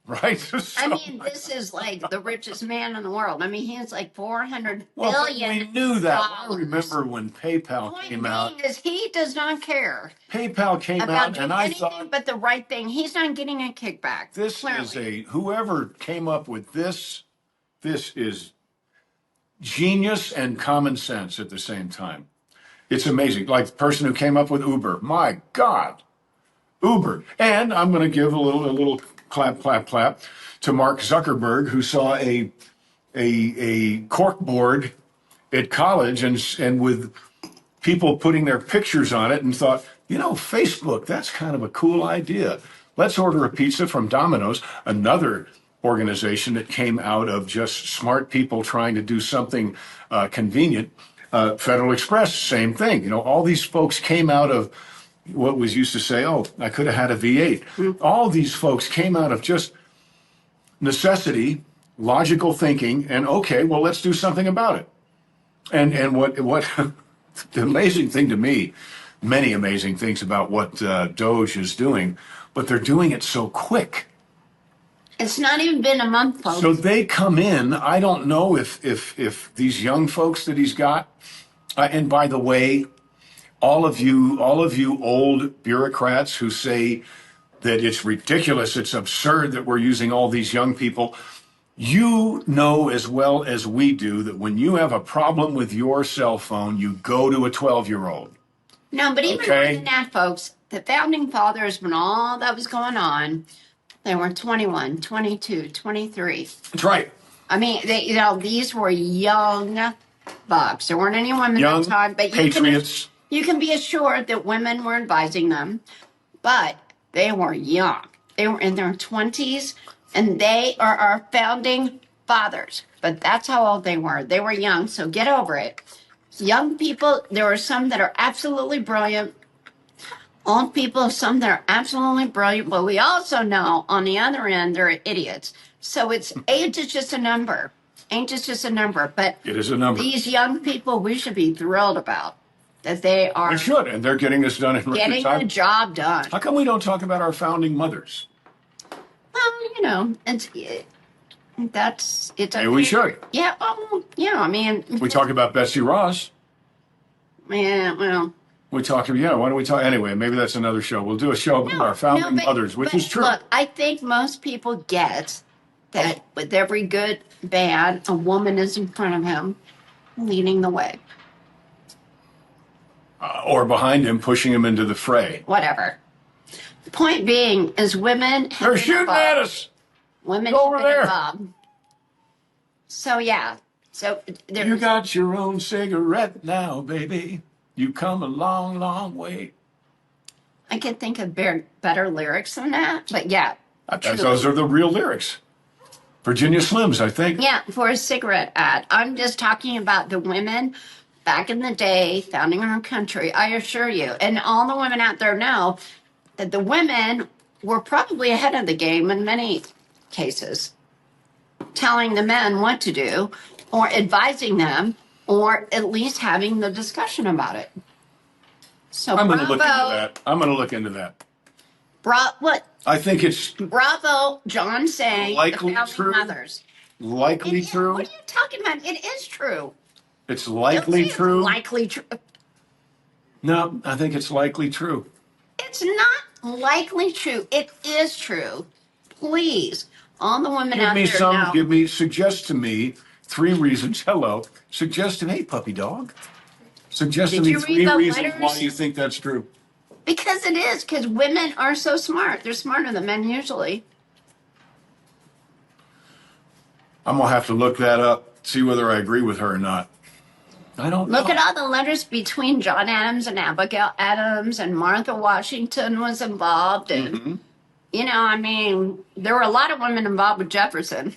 Right? So, I mean, this is like the richest man in the world. I mean, he has like $400 well, billion. we knew that. I remember when PayPal came out. Is he does not care PayPal came about out, doing and I anything thought but the right thing. He's not getting a kickback. this clearly. is whoever came up with this is genius and common sense at the same time. It's amazing. Like the person who came up with Uber. My God, Uber. And I'm going to give a little clap, clap, clap, to Mark Zuckerberg, who saw a cork board at college and with people putting their pictures on it and thought, Facebook, that's kind of a cool idea. Let's order a pizza from Domino's, another organization that came out of just smart people trying to do something convenient. Federal Express, same thing. All these folks came out of what was used to say, oh, I could have had a V8. All these folks came out of just necessity, logical thinking, and okay, well, let's do something about it. And what the amazing thing to me, many amazing things about what Doge is doing, but they're doing it so quick. It's not even been a month, folks. So they come in. I don't know if these young folks that he's got, and by the way, all of you old bureaucrats who say that it's ridiculous, it's absurd that we're using all these young people. You know as well as we do that when you have a problem with your cell phone, you go to a 12-year-old. No, but even more than that, folks, the founding fathers, when all that was going on, they were 21, 22, 23. That's right. I mean, these were young bucks. There weren't any women young at the time, but patriots. You can be assured that women were advising them, but they were young. They were in their 20s, and they are our founding fathers. But that's how old they were. They were young, so get over it. Young people, there are some that are absolutely brilliant. Old people, some that are absolutely brilliant, but we also know on the other end, they're idiots. So age is just a number. Age is just a number. But it is a number. These young people, we should be thrilled about that they are. We should, and they're getting this done in record time. Getting the job done. How come we don't talk about our founding mothers? Well, it's Maybe we should. Yeah, I mean. We talk about Betsy Ross. Yeah, well. We talked about, why don't we talk? Anyway, maybe that's another show. We'll do a show about our founding mothers, which is true. Look, I think most people get that with every good, bad, a woman is in front of him, leading the way. Or behind him, pushing him into the fray. Whatever. The point being is women have They're shooting at us. Women Go over have been there. involved. So, yeah. So you got your own cigarette now, baby. You come a long, long way. I can think of better lyrics than that, but yeah. Those are the real lyrics. Virginia Slims, I think. Yeah, for a cigarette ad. I'm just talking about the women back in the day founding our country, I assure you. And all the women out there know that the women were probably ahead of the game in many cases, telling the men what to do or advising them or at least having the discussion about it. So I'm going to look into that. I'm going to look into that. What? I think it's Bravo, John saying likely the true. Mothers. Likely true. What are you talking about? It is true. It's likely true. It's likely true. No, I think it's likely true. It's not likely true. It is true. Please, all the women out there now. Suggest to me 3 reasons. Hello. Suggest to me, hey, puppy dog. Suggest to me 3 reasons why you think that's true. Because it is. Because women are so smart. They're smarter than men usually. I'm going to have to look that up, see whether I agree with her or not. I don't know. Look at all the letters between John Adams and Abigail Adams, and Martha Washington was involved. And, I mean, there were a lot of women involved with Jefferson.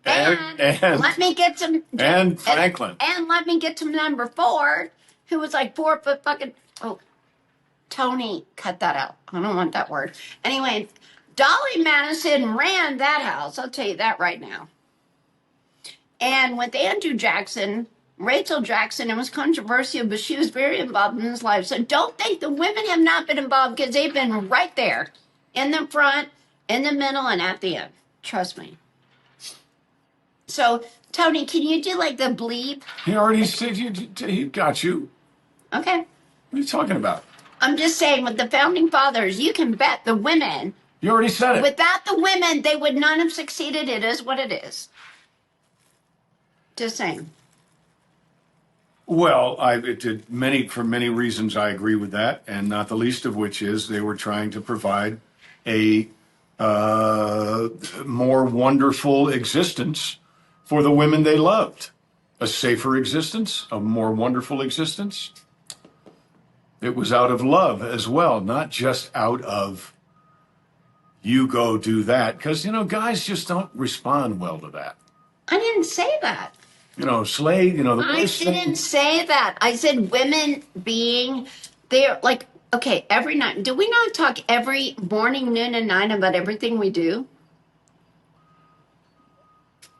and let me get some. And Franklin. And let me get to number 4, who was like 4 foot fucking. Oh, Tony, cut that out. I don't want that word. Anyway, Dolly Madison ran that house. I'll tell you that right now. And with Andrew Jackson, Rachel Jackson, it was controversial, but she was very involved in his life. So don't think the women have not been involved, because they've been right there in the front, in the middle, and at the end. Trust me. So, Tony, can you do like the bleep? He already said he got you. Okay. What are you talking about? I'm just saying, with the founding fathers, you can bet the women. You already said it. Without the women, they would not have succeeded. It is what it is. Just saying. Well, for many reasons, I agree with that, and not the least of which is they were trying to provide a more wonderful existence for the women they loved, a safer existence, a more wonderful existence. It was out of love as well, not just out of you go do that, because, guys just don't respond well to that. I didn't say that. Slade, the I didn't say that. I said women being there, like, okay, every night. Do we not talk every morning, noon, and night about everything we do?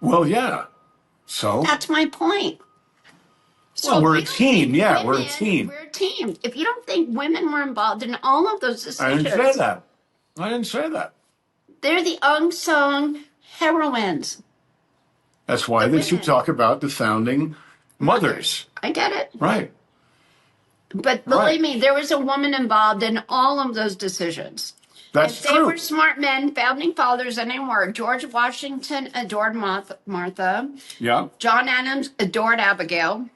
Well, yeah. So? That's my point. So well, we're a team. Yeah, we're a team. We're a team. If you don't think women were involved in all of those decisions. I didn't say that. They're the unsung heroines. That's why that you talk about the founding mothers. I get it. Right. But believe me, there was a woman involved in all of those decisions. That's true. They were smart men, founding fathers, and they were. George Washington adored Martha. Yeah. John Adams adored Abigail.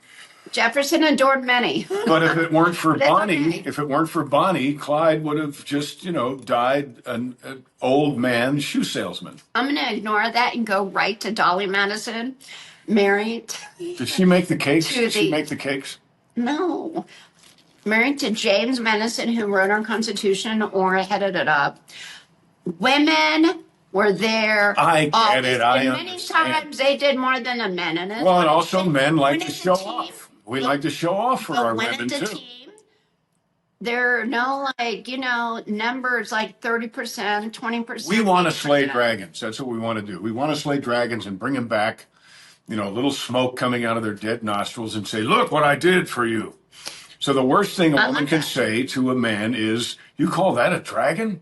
Jefferson adored many. But if it weren't for Bonnie, Clyde would have just, died an old man shoe salesman. I'm going to ignore that and go right to Dolly Madison, married. Did she make the cakes? Did she make the cakes? No. Married to James Madison, who wrote our Constitution or headed it up. Women were there. I get it. I understand. Many times they did more than a man. And also men like to show off. We like to show off for our women, too. Team, there are no, numbers like 30%, 20%. We want to slay dragons. That's what we want to do. We want to slay dragons and bring them back, a little smoke coming out of their dead nostrils and say, look what I did for you. So the worst thing a woman can say to a man is, you call that a dragon?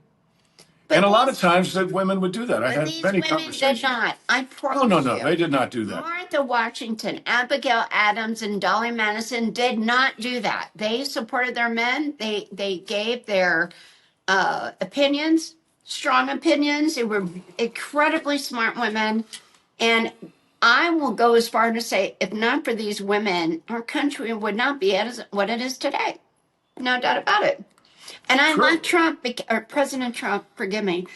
And a lot of times that women would do that. I had many conversations. Did not. I promise No, they did not do that. Martha Washington, Abigail Adams, and Dolly Madison did not do that. They supported their men. They gave their opinions, strong opinions. They were incredibly smart women. And I will go as far to say, if not for these women, our country would not be as what it is today. No doubt about it. And I love Trump, or President Trump, forgive me,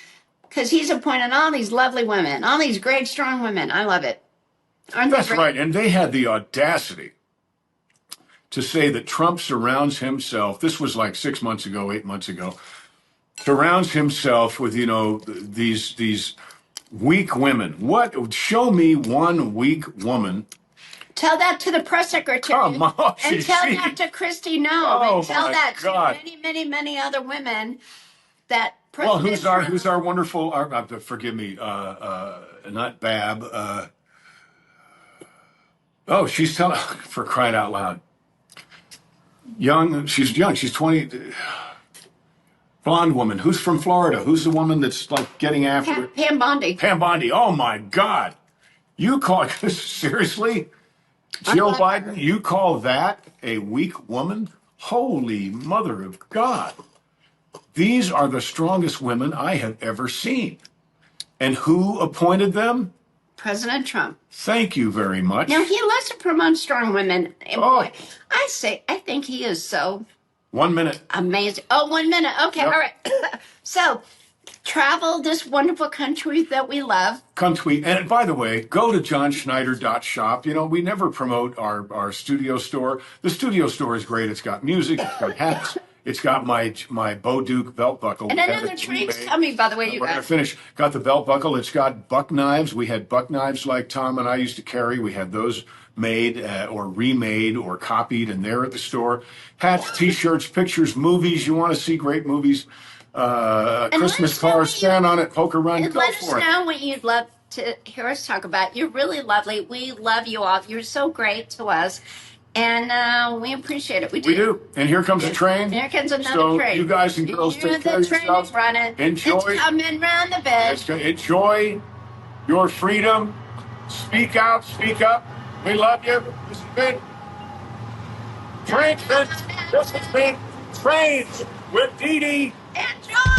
because he's appointed all these lovely women, all these great, strong women. I love it. That's right. And they had the audacity to say that Trump surrounds himself, this was like 6 months ago, 8 months ago, surrounds himself with, these weak women. Show me one weak woman. Tell that to the press secretary. Come on, and tell that to Christy Noem. Oh, and tell that God. to many, many, many other women that President who's our wonderful, forgive me, not Bab. She's telling, for crying out loud. She's young, she's 20, blonde woman, who's from Florida, who's the woman that's like getting after it? Pam Bondi. Pam Bondi, oh my God. You call, seriously? Jill Biden, you call that a weak woman? Holy mother of God. These are the strongest women I have ever seen. And who appointed them? President Trump. Thank you very much. Now, he loves to promote strong women. And boy, I think he is so 1 minute. Amazing. Oh, 1 minute. Okay, yep. All right. So, travel this wonderful country that we love. And by the way, go to johnschneider.shop. We never promote our studio store. The studio store is great. It's got music. It's got hats. It's got my Bo Duke belt buckle. And another train's coming, by the way, you guys. We're going to finish. Got the belt buckle. It's got buck knives. We had buck knives like Tom and I used to carry. We had those made or remade or copied, and they're at the store. Hats, T-shirts, pictures, movies. You want to see great movies. Christmas cards, stand on it, poke around, go let for us know what you'd love to hear us talk about. You're really lovely. We love you all. You're so great to us. And we appreciate it. We do. And here comes a train. Here comes another train. So you guys and girls take care of yourselves. Enjoy. It's coming round the bend. Enjoy your freedom. Speak out. Speak up. We love you. This has been Trains. This has been Trains with Dee Dee. And John.